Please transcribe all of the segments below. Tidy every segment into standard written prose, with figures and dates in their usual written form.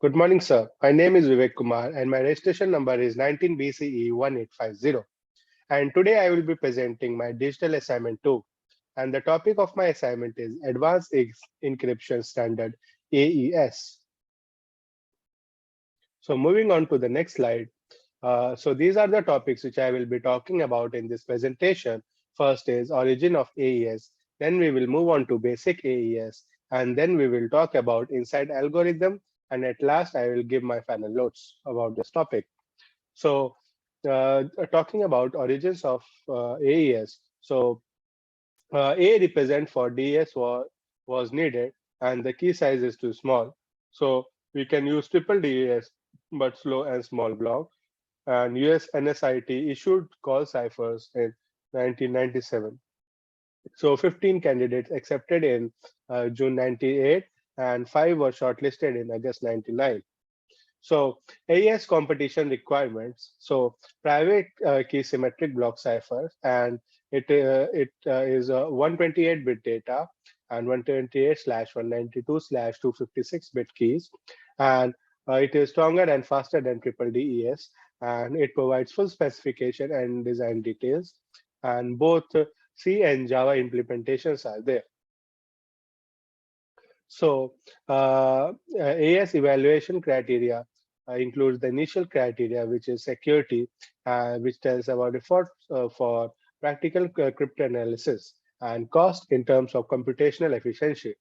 Good morning, sir. My name is Vivek Kumar and my registration number is 19 BCE 1850. And today I will be presenting my digital assignment 2. And the topic of my assignment is Advanced Encryption Standard AES. So moving on to the next slide. So these are the topics which I will be talking about in this presentation. First is origin of AES. Then we will move on to basic AES. And then we will talk about inside algorithm. And at last, I will give my final notes about this topic. So talking about origins of AES. So A represent for DS was needed and the key size is too small. So we can use triple DES, but slow and small block. And US NSIT issued call ciphers in 1997. So 15 candidates accepted in June 98 and 5 were shortlisted in August 99. So AES competition requirements. So private key symmetric block cipher, and it is a 128-bit data and 128/192/256-bit keys, and it is stronger and faster than triple DES, and it provides full specification and design details, and both C and Java implementations are there. So AES evaluation criteria includes the initial criteria, which is security, which tells about effort for practical cryptanalysis and cost in terms of computational efficiency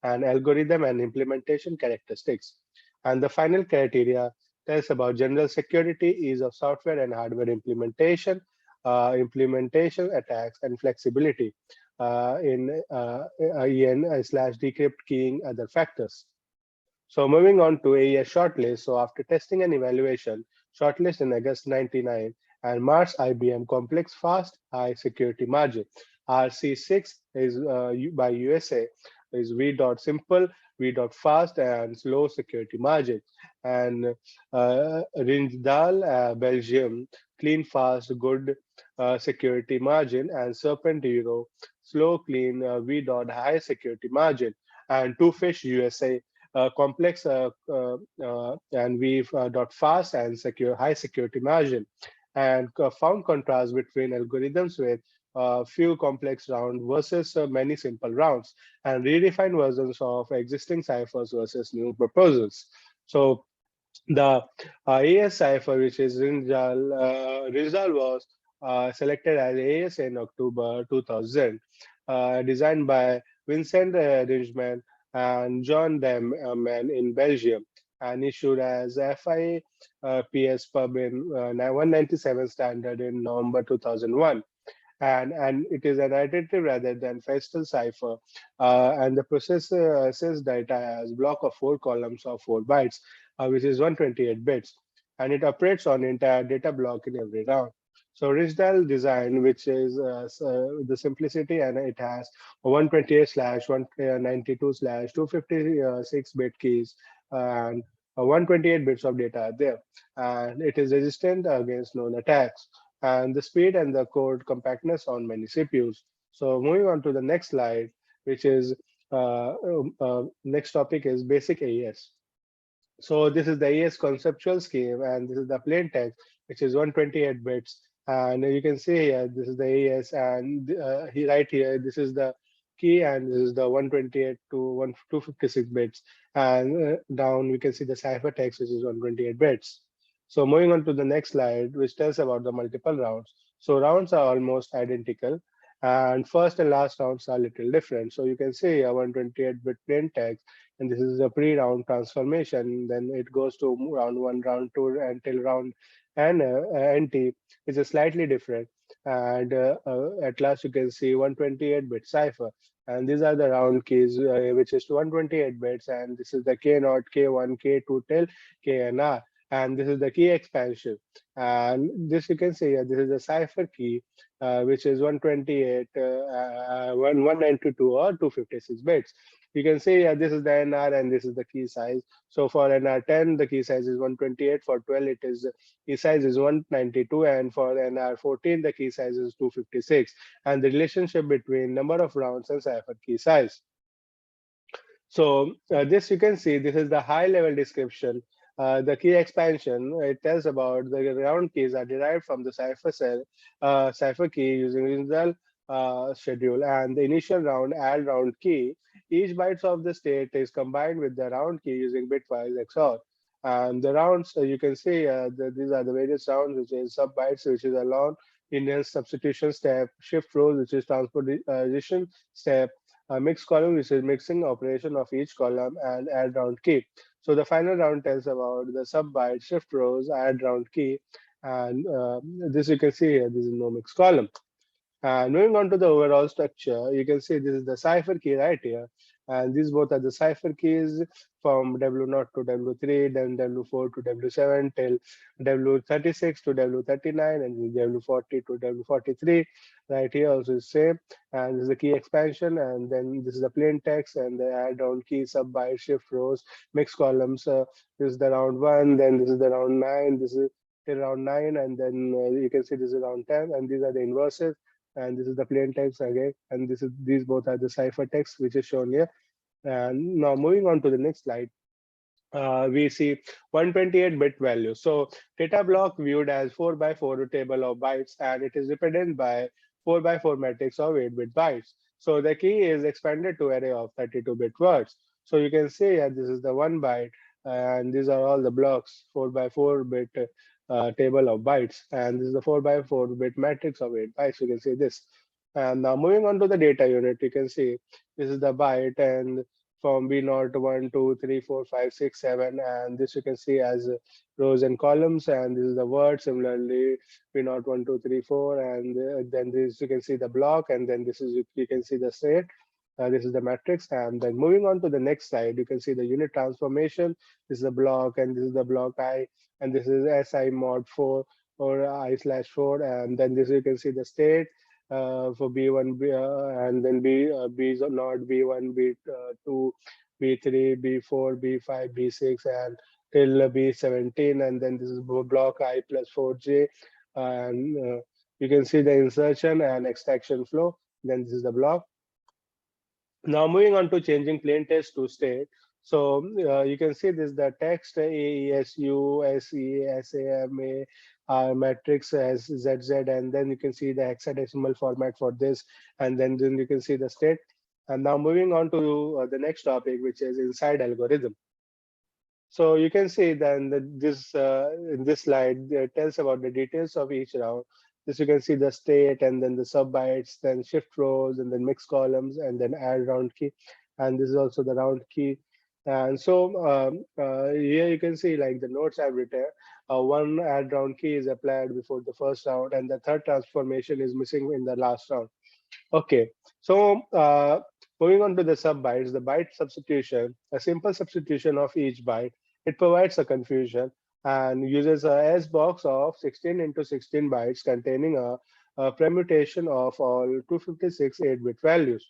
and algorithm and implementation characteristics. And the final criteria tells about general security, ease of software and hardware implementation, implementation attacks, and flexibility in EN/decrypt keying other factors. So moving on to AES shortlist. So after testing and evaluation, shortlist in August 99 and March IBM complex fast high security margin. RC6 is by USA is v.simple, v.fast and slow security margin. And Rijndal, Belgium, clean, fast, good security margin, and Serpent Euro, slow, clean, v.high security margin. And Two Fish, USA, complex and v.fast and secure high security margin, and found contrast between algorithms with few complex rounds versus many simple rounds, and redefined versions of existing ciphers versus new proposals. So the AES cipher, which is Rijal was selected as AES in October 2000, designed by Vincent Rijman and John Deman in Belgium, and issued as FIPS Pub in 197 standard in November 2001. And it is an additive rather than Festal cipher, and the processor says data as block of 4 columns of 4 bytes, which is 128 bits, and it operates on entire data block in every round. So Rijndal design, which is the simplicity, and it has 128/192/256 bit keys and 128 bits of data are there, and it is resistant against known attacks, and the speed and the code compactness on many CPUs. So moving on to the next slide, which is next topic is basic AES. So this is the AES conceptual scheme, and this is the plain text, which is 128 bits. And you can see here, this is the AES, and right here, this is the key, and this is the 128 to 256 bits. And down, we can see the ciphertext, which is 128 bits. So moving on to the next slide, which tells about the multiple rounds. So rounds are almost identical, and first and last rounds are a little different. So you can see a 128-bit plain text, and this is a pre-round transformation. Then it goes to round 1, round 2, until round N, NT, which is slightly different. And at last, you can see 128-bit cipher. And these are the round keys, which is 128 bits, and this is the K0, K1, K2 till KNR. And this is the key expansion. And this you can see here, this is the cipher key, which is 128, 192 or 256 bits. You can see this is the NR and this is the key size. So for NR10, the key size is 128. For 12, it is key size is 192, and for NR14, the key size is 256. And the relationship between number of rounds and cipher key size. So this you can see, this is the high level description. The key expansion, it tells about the round keys are derived from the cipher cell, cipher key using original schedule, and the initial round add round key. Each bytes of the state is combined with the round key using bitwise XOR. And the rounds, you can see these are the various rounds, which is sub bytes, which is a long Indian substitution step, shift rows, which is transposition step, a mixed column, which is mixing operation of each column, and add round key. So the final round tells about the sub byte, shift rows, add round key, and this you can see here. This is no mixed column. And moving on to the overall structure, you can see this is the cipher key right here. And these both are the cipher keys from W0 to W3, then W4 to W7 till W36 to W39, and W40 to W43. Right here also is same. And this is the key expansion, and then this is the plain text, and the add round key, sub byte, shift rows, mixed columns. This is the round one, then this is the round nine, this is till round nine, and then you can see this is round 10, and these are the inverses, and this is the plain text again, and this is these both are the cipher text which is shown here. And now moving on to the next slide, we see 128-bit value. So data block viewed as 4 by 4 table of bytes, and it is represented by 4 by 4 matrix of 8-bit bytes. So the key is expanded to array of 32-bit words. So you can see here this is the 1 byte, and these are all the blocks 4 by 4 bit table of bytes, and this is the 4 by 4 bit matrix of 8 bytes. You can see this. And now moving on to the data unit, you can see this is the byte, and from B0 to 1, 2, 3, 4, 5, 6, 7, and this you can see as rows and columns, and this is the word. Similarly, B0, 1, 2, 3, 4, and then this you can see the block, and then this is you can see the state. This is the matrix, and then moving on to the next slide, you can see the unit transformation. This is the block, and this is the block I, and this is SI mod 4 or I slash 4, and then this you can see the state for B1, and then B is not B1, B2, B3, B4, B5, B6, and till B17, and then this is block I plus 4J, and you can see the insertion and extraction flow. Then this is the block. Now moving on to changing plain text to state. So you can see this the text AES, USE, SAMA, matrix as ZZ, and then you can see the hexadecimal format for this, and then you can see the state. And now moving on to the next topic, which is inside algorithm. So you can see then that this in this slide tells about the details of each round. This you can see the state, and then the sub bytes, then shift rows, and then mixed columns, and then add round key. And this is also the round key. And so here you can see like the notes I've written. One add round key is applied before the first round, and the third transformation is missing in the last round. Okay, so moving on to the sub bytes, the byte substitution, a simple substitution of each byte. It provides a confusion and uses a S box of 16 into 16 bytes containing a permutation of all 256 8-bit values.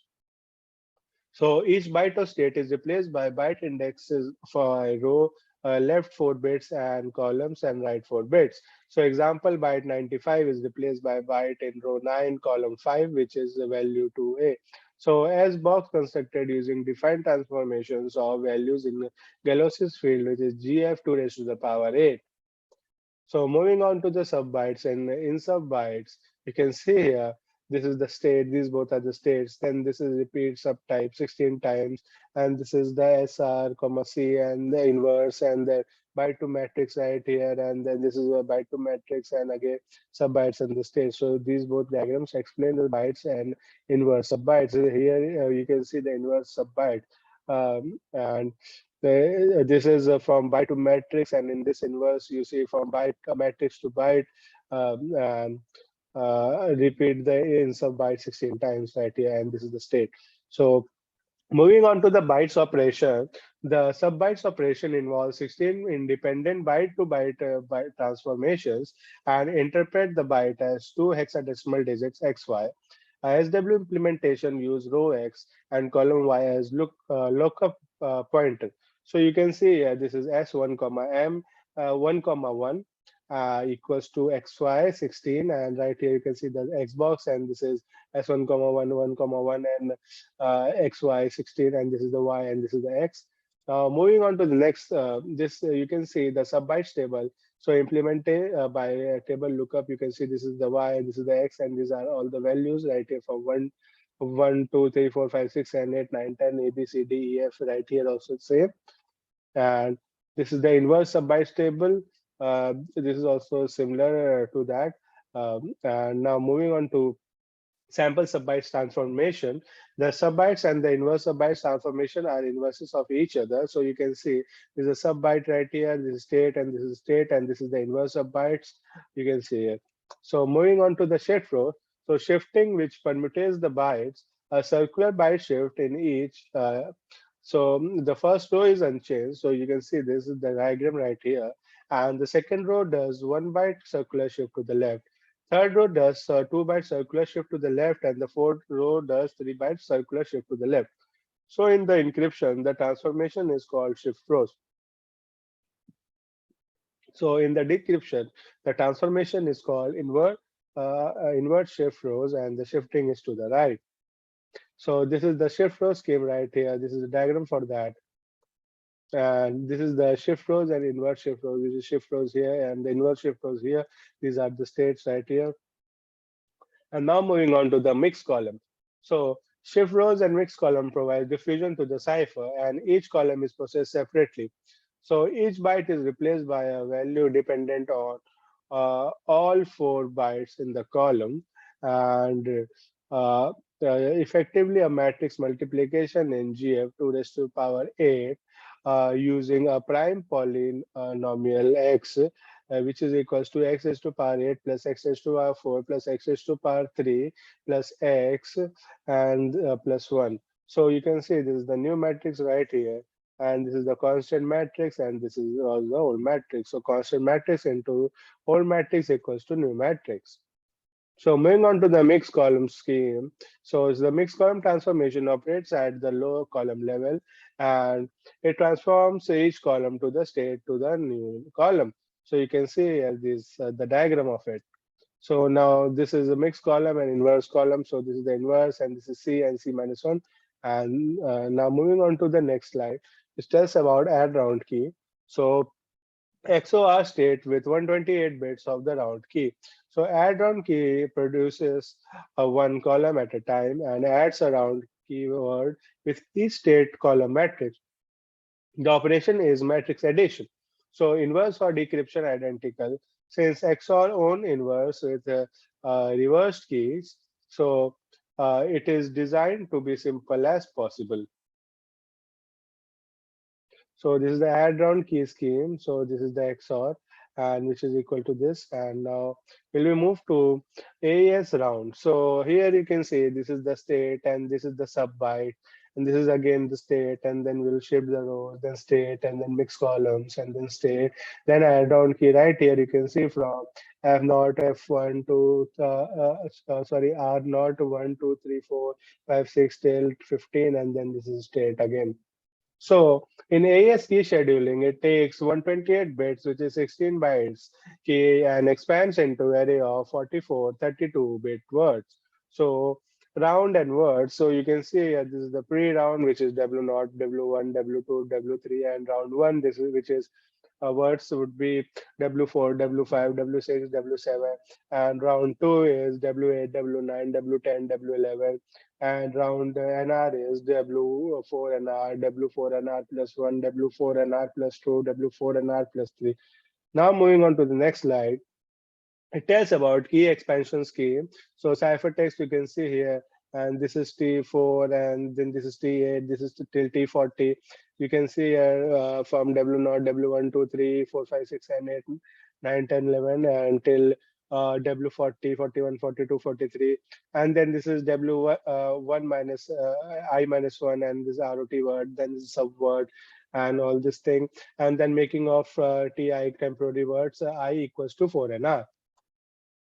So each byte of state is replaced by byte indexes for a row, left 4 bits, and columns and right 4 bits. So example byte 95 is replaced by byte in row 9, column 5, which is the value 2A. So as box constructed using defined transformations of values in Galois's field, which is GF2 raised to the power 8. So moving on to the sub bytes, and in sub bytes, you can see here, this is the state, these both are the states, then this is repeat subtype 16 times, and this is the SR, comma C, and the inverse, and the byte to matrix right here, and then this is a byte to matrix, and again sub bytes and the state. So these both diagrams explain the bytes and inverse sub bytes. Here you can see the inverse sub byte, and this is from byte to matrix, and in this inverse, you see from byte matrix to byte, and repeat the in sub byte 16 times right here, and this is the state. So moving on to the bytes operation, the sub bytes operation involves 16 independent byte to byte transformations and interpret the byte as two hexadecimal digits XY. SW implementation use row X and column Y as lookup pointer. So you can see this is S1, M 1, 1, equals to XY16, and right here you can see the Xbox, and this is S1 comma 1 1 comma 1 and XY16, and this is the Y and this is the X. Now moving on to the next, this you can see the subbytes table. So implemented by table lookup, you can see this is the Y, this is the X, and these are all the values right here from 1, 2, 3, 4, 5, 6, 7, 8, 9, 10, A, B, C, D, E, F, right here also same. And this is the inverse subbytes table. This is also similar to that. And now moving on to sample subbytes transformation. The subbytes and the inverse subbytes transformation are inverses of each other. So you can see there's a subbyte right here, this is state, and this is state, and this is the inverse subbytes. You can see it. So moving on to the shift row. So shifting, which permutates the bytes, a circular byte shift in each. So the first row is unchanged. So you can see this is the diagram right here. And the second row does 1 byte circular shift to the left. Third row does 2 byte circular shift to the left, and the fourth row does 3 byte circular shift to the left. So in the encryption, the transformation is called shift rows. So in the decryption, the transformation is called invert shift rows, and the shifting is to the right. So this is the shift row scheme right here. This is a diagram for that. And this is the shift rows and invert shift rows. This is shift rows here and the invert shift rows here. These are the states right here. And now moving on to the mixed column. So shift rows and mixed column provide diffusion to the cipher, and each column is processed separately. So each byte is replaced by a value dependent on all 4 bytes in the column, and uh, effectively a matrix multiplication in GF 2 raised to power 8 using a prime polynomial x, which is equals to x raised to power 8 plus x raised to power 4 plus x raised to power 3 plus x and plus 1. So you can see this is the new matrix right here, and this is the constant matrix, and this is all the old matrix. So constant matrix into old matrix equals to new matrix. So moving on to the mixed column scheme. So the mixed column transformation operates at the low column level, and it transforms each column to the state to the new column. So you can see here this the diagram of it. So now this is a mixed column and inverse column. So this is the inverse, and this is C and C minus 1. And now moving on to the next slide, it tells about add round key. So XOR state with 128 bits of the round key. So add round key produces a 1 column at a time and adds a round keyword with each state column matrix. The operation is matrix addition. So inverse for decryption identical. Since XOR own inverse with reversed keys, so it is designed to be simple as possible. So this is the add round key scheme. So this is the XOR, and which is equal to this. And now will we move to AES round. So here you can see this is the state, and this is the sub byte, and this is again the state, and then we'll shift the rows, then state, and then mix columns, and then state. Then add round key right here. You can see from F0, F1 to sorry R0 to 1, 2, 3, 4, 5, 6 till 15, and then this is state again. So in AES key scheduling, it takes 128 bits, which is 16 bytes key, and expands into array of 44 32-bit words. So round and words. So you can see here, this is the pre-round, which is W0, W1, W2, W3, and round one. This is which is words would be W4, W5, W6, W7, and round 2 is W8, W9, W10, W11, and round NR is W4NR, W4NR plus 1, W4NR plus 2, W4NR plus 3. Now moving on to the next slide. It tells about key expansion scheme. So ciphertext you can see here, and this is T4, and then this is T8, this is till T40. You can see here from W0, W1, 2, 3, 4, 5, 6, and 8, 9, 10, 11, until W40, 41, 42, 43. And then this is W1 minus I minus 1, and this ROT word, then this subword, and all this thing. And then making of TI temporary words, I equals to 4NR.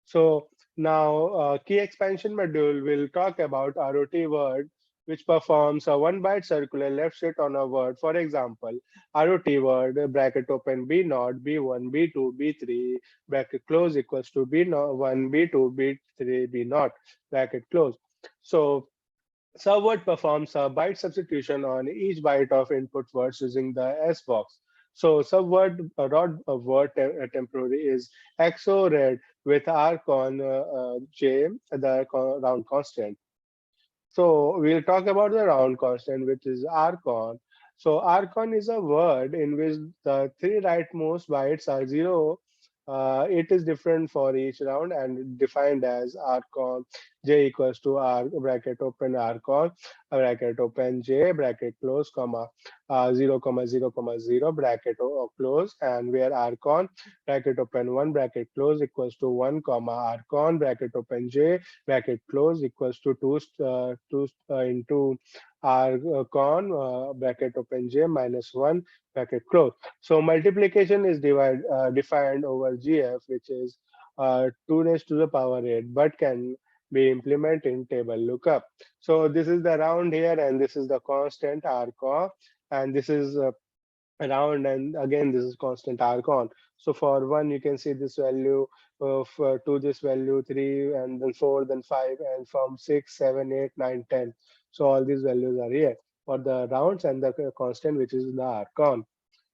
So now key expansion module will talk about ROT word. which performs a 1 byte circular left shift on a word. For example, ROT word, bracket open B0, B1, B2, B3, bracket close equals to B1, B2, B3, B0, bracket close. So Subword performs a byte substitution on each byte of input words using the S box. So subword rod word temporary is XORed with arcon J, the round constant. So we'll talk about the round constant, which is archon. So archon is a word in which the three rightmost bytes are zero. It is different for each round and defined as archon j equals to r bracket open archon bracket open j bracket close comma 0 comma 0 comma 0 bracket close, and where archon bracket open 1 bracket close equals to 1 comma archon bracket open j bracket close equals to 2 into r con bracket open j minus 1 bracket close. So multiplication is defined over gf, which is 2 raised to the power 8, but can be implemented in table lookup. So this is the round here, and this is the constant r con, and this is around, and again this is constant argon. So for 1 you can see this value of 2, this value 3, and then 4, then 5, and from 6, 7, 8, 9, 10. So all these values are here for the rounds and the constant, which is the argon.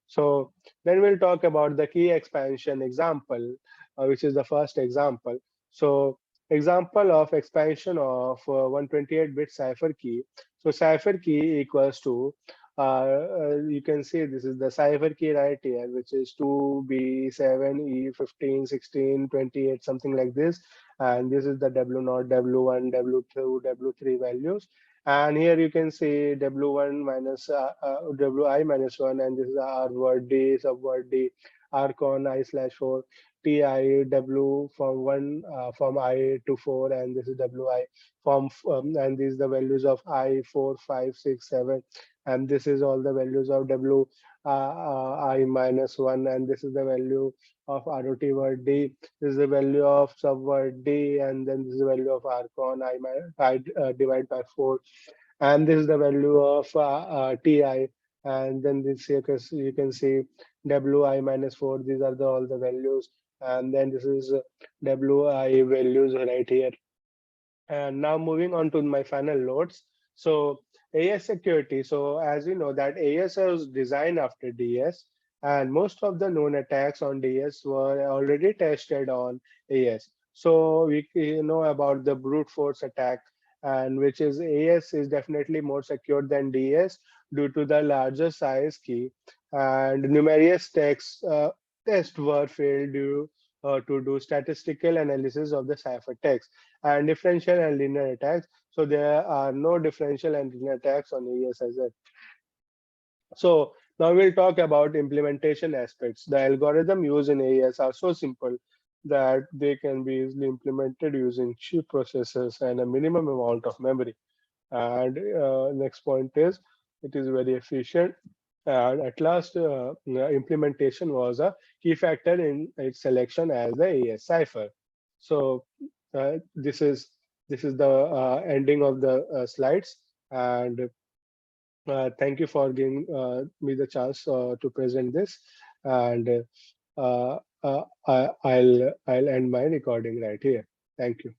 So then we'll talk about the key expansion example, which is the first example. So example of expansion of 128-bit cipher key. So cipher key equals to, you can see this is the cipher key right here, which is 2B7, E15, 16, 28, something like this. And this is the W0, W1, W2, W3 values. And here you can see W1 minus Wi minus 1, and this is R word D, subword D, Arcon I slash 4, Ti W from 1 from I to 4, and this is Wi from, and these are the values of I 4, 5, 6, 7, and this is all the values of W I minus 1, and this is the value of ROT word D. This is the value of subword D, and then this is the value of Arcon I divide by 4, and this is the value of Ti, and then this you can see Wi minus 4. These are all the values, and then this is Wi values right here. And now moving on to my final notes. So AES security. So as we know that AES was designed after DS, and most of the known attacks on DS were already tested on AES. So we know about the brute force attack, and which is AES is definitely more secure than DS due to the larger size key, and numerous tests were failed due to do statistical analysis of the cipher text and differential and linear attacks. So there are no differential and linear attacks on AES as well. So now we'll talk about implementation aspects. The algorithm used in AES are so simple that they can be easily implemented using cheap processors and a minimum amount of memory. And next point is it is very efficient. And at last, implementation was a key factor in its selection as the AES cipher. So uh, this is this is the ending of the slides, and thank you for giving me the chance to present this. And I'll end my recording right here. Thank you.